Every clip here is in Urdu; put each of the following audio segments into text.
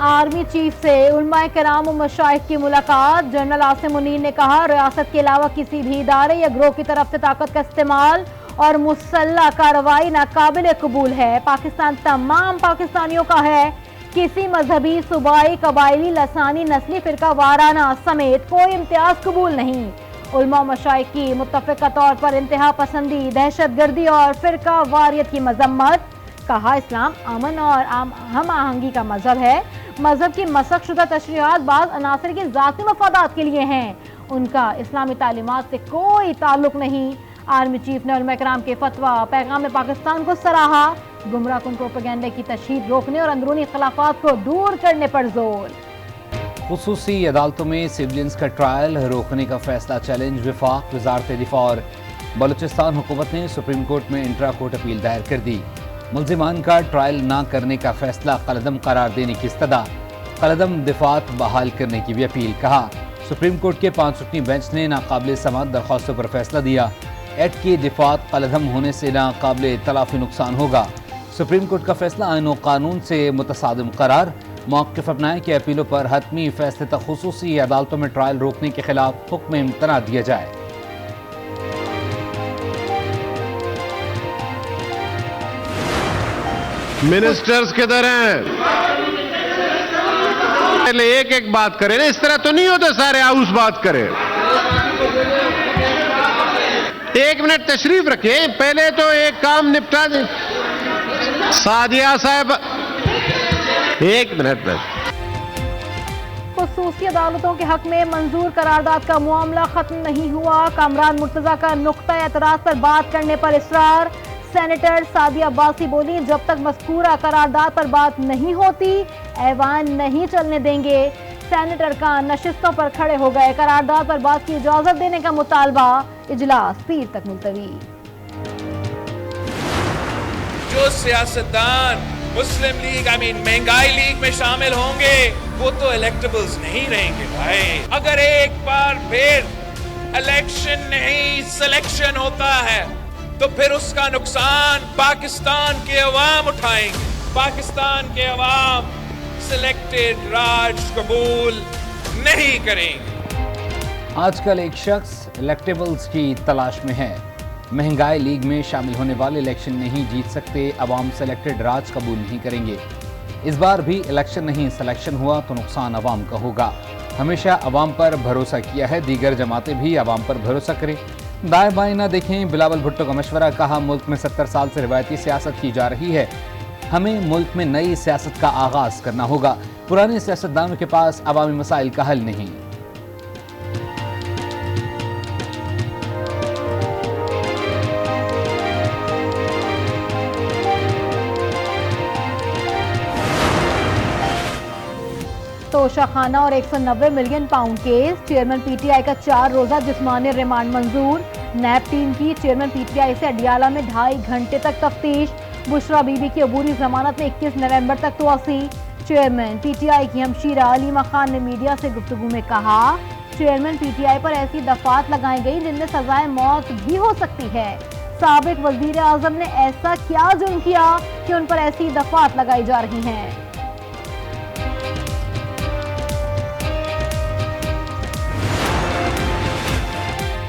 آرمی چیف سے علماء کرام و مشائخ کی ملاقات۔ جنرل عاصم منیر نے کہا ریاست کے علاوہ کسی بھی ادارے یا گروہ کی طرف سے طاقت کا استعمال اور مسلح کارروائی ناقابل قبول ہے۔ پاکستان تمام پاکستانیوں کا ہے، کسی مذہبی، صوبائی، قبائلی، لسانی، نسلی، فرقہ وارانہ سمیت کوئی امتیاز قبول نہیں۔ علماء و مشائخ کی متفقہ طور پر انتہا پسندی، دہشت گردی اور فرقہ واریت کی مذمت۔ کہا اسلام امن اور ہم آہنگی کا مذہب ہے۔ مذہب کی مسخ شدہ تشریحات بعض عناصر کے ذاتی مفادات کے لیے ہیں، ان کا اسلامی تعلیمات سے کوئی تعلق نہیں۔ آرمی چیف نے علماء کرام کے فتویٰ پیغام پاکستان کو سراہا۔ گمراہ کن پروپیگنڈے کی تشہیر روکنے اور اندرونی اختلافات کو دور کرنے پر زور۔ خصوصی عدالتوں میں سویلینز کا ٹرائل روکنے کا فیصلہ چیلنج۔ وفاق، وزارت دفاع اور بلوچستان حکومت نے سپریم کورٹ میں انٹرا کورٹ اپیل دائر کر دی۔ ملزمان کا ٹرائل نہ کرنے کا فیصلہ قلعدم قرار دینے کی استدعا، قلعدم دفاعات بحال کرنے کی بھی اپیل۔ کہا سپریم کورٹ کے 5 رکنی بینچ نے ناقابل سماعت درخواستوں پر فیصلہ دیا۔ ایکٹ کی دفاعات قلعدم ہونے سے ناقابل تلافی نقصان ہوگا۔ سپریم کورٹ کا فیصلہ آئین و قانون سے متصادم قرار۔ موقف اپنائے کہ اپیلوں پر حتمی فیصلے تک خصوصی عدالتوں میں ٹرائل روکنے کے خلاف حکم امتناع دیا جائے۔ منسٹرز کدھر ہیں؟ پہلے ایک ایک بات کریں نا، اس طرح تو نہیں ہوتا سارے ہاؤس بات کریں۔ 1 منٹ تشریف رکھیں، پہلے تو ایک کام نپٹا دیں۔ سعدیہ صاحب 1 منٹ میں۔ خصوصی عدالتوں کے حق میں منظور قرارداد کا معاملہ ختم نہیں ہوا۔ کامران مرتضیٰ کا نقطہ اعتراض پر بات کرنے پر اصرار۔ سینیٹر سعدیہ عباسی بولی جب تک مذکورہ قرارداد پر بات نہیں ہوتی ایوان نہیں چلنے دیں گے۔ سینیٹر کا نشستوں پر کھڑے ہو گئے۔ قرارداد پر بات کی اجازت دینے کا مطالبہ، اجلاس پیر تک ملتوی۔ جو سیاستدان مسلم لیگ مہنگائی لیگ میں شامل ہوں گے وہ تو الیکٹیبلز نہیں رہیں گے بھائی۔ اگر ایک بار پھر الیکشن نہیں سلیکشن ہوتا ہے تو پھر اس کا نقصان پاکستان کے عوام اٹھائیں گے۔ پاکستان کے عوام سلیکٹڈ راج قبول نہیں کریں گے۔ آج کل ایک شخص الیکٹیبلز کی تلاش میں ہے۔ مہنگائی لیگ میں شامل ہونے والے الیکشن نہیں جیت سکتے، عوام سلیکٹڈ راج قبول نہیں کریں گے۔ اس بار بھی الیکشن نہیں سلیکشن ہوا تو نقصان عوام کا ہوگا۔ ہمیشہ عوام پر بھروسہ کیا ہے، دیگر جماعتیں بھی عوام پر بھروسہ کریں۔ دائیں بائیں نہ دیکھیں، بلاول بھٹو کا مشورہ۔ کہا ملک میں 70 سال سے روایتی سیاست کی جا رہی ہے، ہمیں ملک میں نئی سیاست کا آغاز کرنا ہوگا۔ پرانے سیاستدانوں کے پاس عوامی مسائل کا حل نہیں۔ توشہ خانہ اور 190 million pound case. Chairman P T I کا 4 روزہ جسمانی ریمانڈ منظور۔ نیب ٹیم کی چیئرمین پی ٹی آئی سے اڈیالہ میں 2.5 گھنٹے تک تفتیش۔ بشرا بی بی کی عبوری ضمانت میں 21 نومبر تک توسیع۔ چیئرمین پی ٹی آئی کی ہمشیرہ علیمہ خان نے میڈیا سے گفتگو میں کہا چیئرمین پی ٹی آئی پر ایسی دفعات لگائی گئی جن میں سزائے موت بھی ہو سکتی ہے۔ سابق وزیر اعظم نے ایسا کیا جرم کیا کہ ان پر ایسی دفعات لگائی جا رہی ہیں؟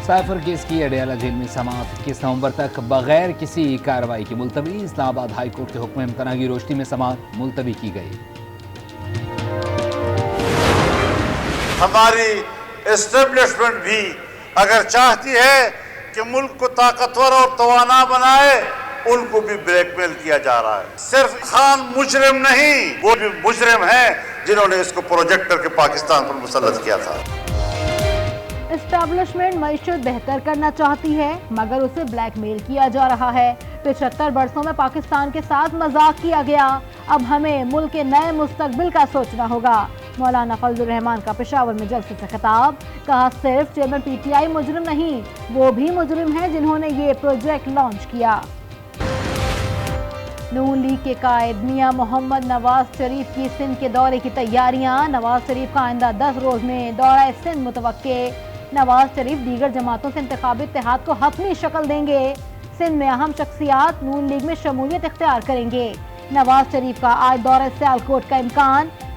سائفر کیس کی اڈیالہ جیل میں سماعت 21 نومبر تک بغیر کسی کارروائی کے ملتوی۔ اسلام آباد ہائی کورٹ کے حکم امتناع کی روشنی میں سماعت ملتوی کی گئی۔ ہماری اسٹیبلشمنٹ بھی اگر چاہتی ہے کہ ملک کو طاقتور اور توانا بنائے، ان کو بھی بلیک میل کیا جا رہا ہے۔ صرف خان مجرم نہیں، وہ بھی مجرم ہیں جنہوں نے اس کو پروجیکٹ کر کے پاکستان پر مسلط کیا تھا۔ اسٹیبلشمنٹ معیشت بہتر کرنا چاہتی ہے مگر اسے بلیک میل کیا جا رہا ہے۔ 75 برسوں میں پاکستان کے ساتھ مذاق کیا گیا، اب ہمیں ملک کے نئے مستقبل کا سوچنا ہوگا۔ مولانا فضل الرحمان کا پشاور میں جلسے سے خطاب۔ کہا صرف چیئرمین پی ٹی آئی مجرم نہیں، وہ بھی مجرم ہیں جنہوں نے یہ پروجیکٹ لانچ کیا۔ نون لیگ کے قائد میاں محمد نواز شریف کی سندھ کے دورے کی تیاریاں۔ نواز شریف کا آئندہ 10 روز میں دورہ سندھ متوقع۔ نواز شریف دیگر جماعتوں سے انتخابی اتحاد کو حتمی شکل دیں گے۔ سندھ میں اہم شخصیات نون لیگ میں شمولیت اختیار کریں گے۔ نواز شریف کا آج دورہ سیالکوٹ کا امکان۔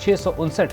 659